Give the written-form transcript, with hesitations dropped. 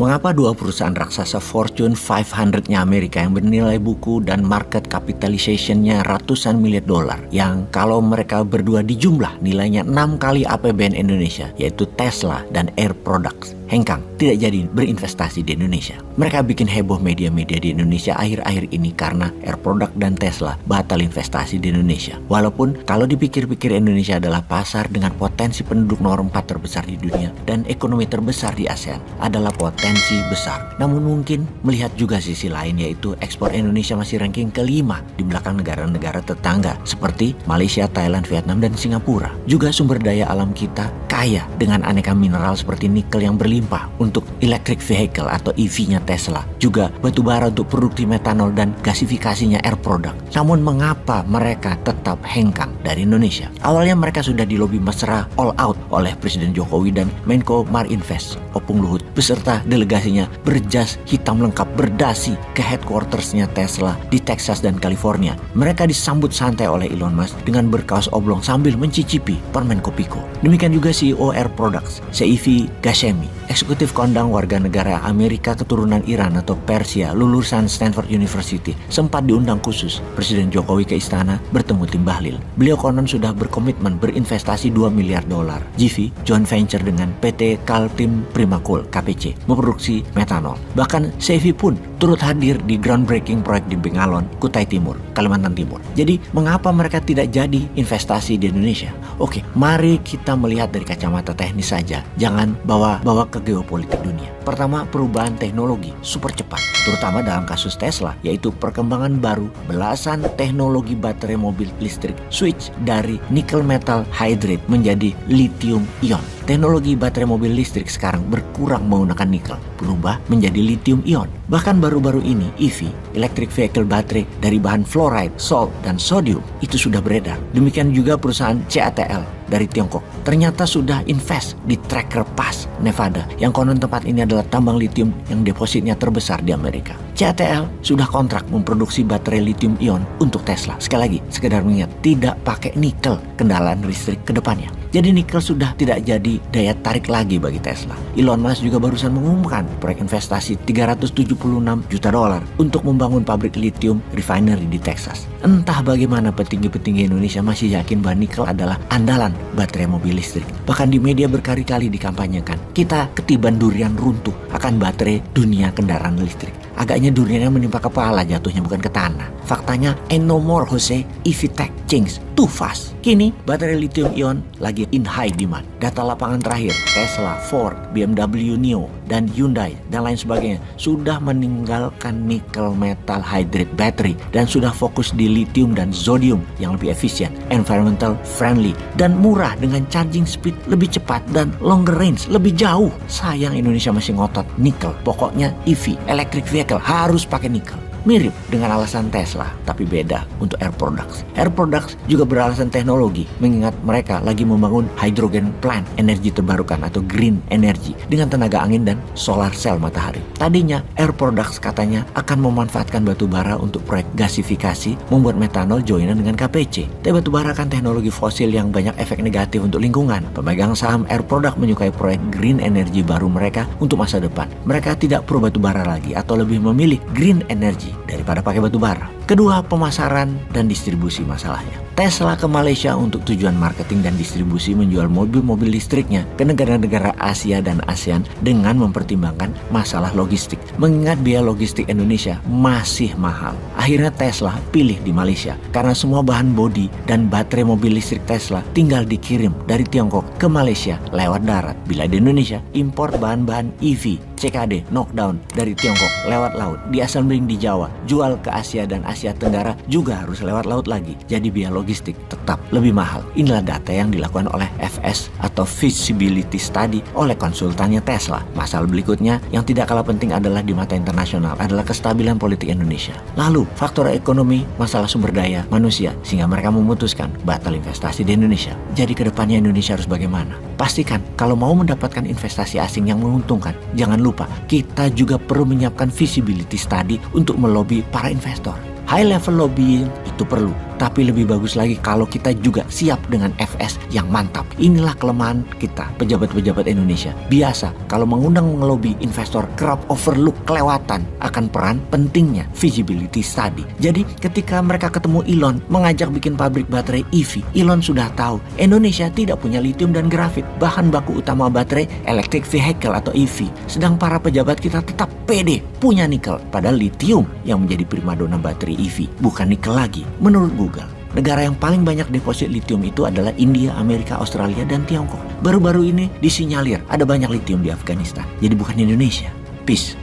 Mengapa dua perusahaan raksasa Fortune 500-nya Amerika yang bernilai buku dan market capitalization-nya ratusan miliar dolar, yang kalau mereka berdua dijumlah nilainya 6 kali APBN Indonesia, yaitu Tesla dan Air Products, hengkang tidak jadi berinvestasi di Indonesia. Mereka bikin heboh media-media di Indonesia akhir-akhir ini karena Air Product dan Tesla batal investasi di Indonesia. Walaupun kalau dipikir-pikir Indonesia adalah pasar dengan potensi penduduk nomor 4 terbesar di dunia dan ekonomi terbesar di ASEAN, adalah potensi besar. Namun mungkin melihat juga sisi lain, yaitu ekspor Indonesia masih ranking kelima di belakang negara-negara tetangga seperti Malaysia, Thailand, Vietnam, dan Singapura. Juga sumber daya alam kita kaya dengan aneka mineral seperti nikel yang berlimpah untuk electric vehicle atau EV-nya Tesla, juga batu bara untuk produksi metanol dan gasifikasinya Air Product. Namun mengapa mereka tetap hengkang dari Indonesia? Awalnya mereka sudah dilobi mesra all out oleh Presiden Jokowi dan Menko Marinvest Opung Luhut beserta delegasinya berjas hitam lengkap berdasi ke headquartersnya Tesla di Texas dan California. Mereka disambut santai oleh Elon Musk dengan berkaos oblong sambil mencicipi permen kopiko. Demikian juga CEO Air Products, Seifi Ghasemi, eksekutif kondang warga negara Amerika keturunan Iran atau Persia, lulusan Stanford University, sempat diundang khusus Presiden Jokowi ke istana bertemu tim Bahlil. Beliau konon sudah berkomitmen berinvestasi 2 miliar dolar JV, joint venture dengan PT Kaltim Primakul KPC, memproduksi metanol. Bahkan Seifi pun turut hadir di groundbreaking proyek di Bengalon, Kutai Timur, Kalimantan Timur. Jadi mengapa mereka tidak jadi investasi di Indonesia? Oke, mari kita melihat dari kacamata teknis saja, jangan bawa ke geopolitik dunia. Pertama, perubahan teknologi super cepat, terutama dalam kasus Tesla, yaitu perkembangan baru belasan teknologi baterai mobil listrik switch dari nickel metal hydride menjadi lithium ion. Teknologi baterai mobil listrik sekarang berkurang menggunakan nikel, berubah menjadi lithium ion. Bahkan baru-baru ini EV, electric vehicle baterai dari bahan fluoride, salt, dan sodium itu sudah beredar. Demikian juga perusahaan CATL dari Tiongkok ternyata sudah invest di Tracker Pass, Nevada, yang konon tempat ini adalah tambang lithium yang depositnya terbesar di Amerika. CATL sudah kontrak memproduksi baterai lithium ion untuk Tesla. Sekali lagi, sekedar mengingat, tidak pakai nikel kendaraan listrik ke depannya. Jadi nikel sudah tidak jadi daya tarik lagi bagi Tesla. Elon Musk juga barusan mengumumkan proyek investasi 376 juta dolar untuk membangun pabrik lithium refinery di Texas. Entah bagaimana petinggi-petinggi Indonesia masih yakin bahwa nikel adalah andalan baterai mobil listrik. Bahkan di media berkali-kali dikampanyekan, kita ketiban durian runtuh akan baterai dunia kendaraan listrik. Agaknya duriannya menimpa kepala jatuhnya, bukan ke tanah. Faktanya, ain't no more Jose, EV tech change too fast. Kini, baterai lithium ion lagi in high demand. Data lapangan terakhir, Tesla, Ford, BMW Neo, dan Hyundai, dan lain sebagainya sudah meninggalkan nickel metal hydride battery dan sudah fokus di lithium dan zodium yang lebih efisien, environmental friendly, dan murah dengan charging speed lebih cepat dan longer range lebih jauh. Sayang Indonesia masih ngotot nikel. Pokoknya EV, electric vehicle, harus pakai nikel. Mirip dengan alasan Tesla, tapi beda untuk Air Products. Air Products juga beralasan teknologi, mengingat mereka lagi membangun hydrogen plant, energi terbarukan atau green energy, dengan tenaga angin dan solar cell matahari. Tadinya Air Products katanya akan memanfaatkan batu bara untuk proyek gasifikasi, membuat metanol joinan dengan KPC. Tapi batu bara kan teknologi fosil yang banyak efek negatif untuk lingkungan. Pemegang saham Air Products menyukai proyek green energy baru mereka untuk masa depan. Mereka tidak pro batu bara lagi, atau lebih memilih green energy daripada pakai batu bara. Kedua, pemasaran dan distribusi masalahnya. Tesla ke Malaysia untuk tujuan marketing dan distribusi menjual mobil-mobil listriknya ke negara-negara Asia dan ASEAN dengan mempertimbangkan masalah logistik. Mengingat biaya logistik Indonesia masih mahal. Akhirnya Tesla pilih di Malaysia karena semua bahan bodi dan baterai mobil listrik Tesla tinggal dikirim dari Tiongkok ke Malaysia lewat darat. Bila di Indonesia, impor bahan-bahan EV, CKD, knockdown dari Tiongkok lewat laut, diassembling di Jawa, jual ke Asia dan Asia Tenggara juga harus lewat laut lagi. Jadi biaya logistik tetap lebih mahal. Inilah data yang dilakukan oleh FS atau Feasibility Study oleh konsultannya Tesla. Masalah berikutnya yang tidak kalah penting adalah di mata internasional adalah kestabilan politik Indonesia. Lalu faktor ekonomi, masalah sumber daya manusia, sehingga mereka memutuskan batal investasi di Indonesia. Jadi kedepannya Indonesia harus bagaimana? Pastikan kalau mau mendapatkan investasi asing yang menguntungkan, jangan lupa kita juga perlu menyiapkan feasibility study untuk melobi para investor. High level lobbying itu perlu, Tetapi lebih bagus lagi kalau kita juga siap dengan FS yang mantap. Inilah kelemahan kita, pejabat-pejabat Indonesia. Biasa kalau mengundang mengelobi investor, kerap overlook, kelewatan akan peran pentingnya feasibility study. Jadi ketika mereka ketemu Elon mengajak bikin pabrik baterai EV, Elon sudah tahu Indonesia tidak punya lithium dan grafit, bahan baku utama baterai electric vehicle atau EV. Sedang para pejabat kita tetap pede punya nikel, padahal lithium yang menjadi primadona baterai EV, bukan nikel lagi. Menurut Google, negara yang paling banyak deposit lithium itu adalah India, Amerika, Australia, dan Tiongkok. Baru-baru ini disinyalir ada banyak lithium di Afghanistan. Jadi bukan Indonesia. Peace.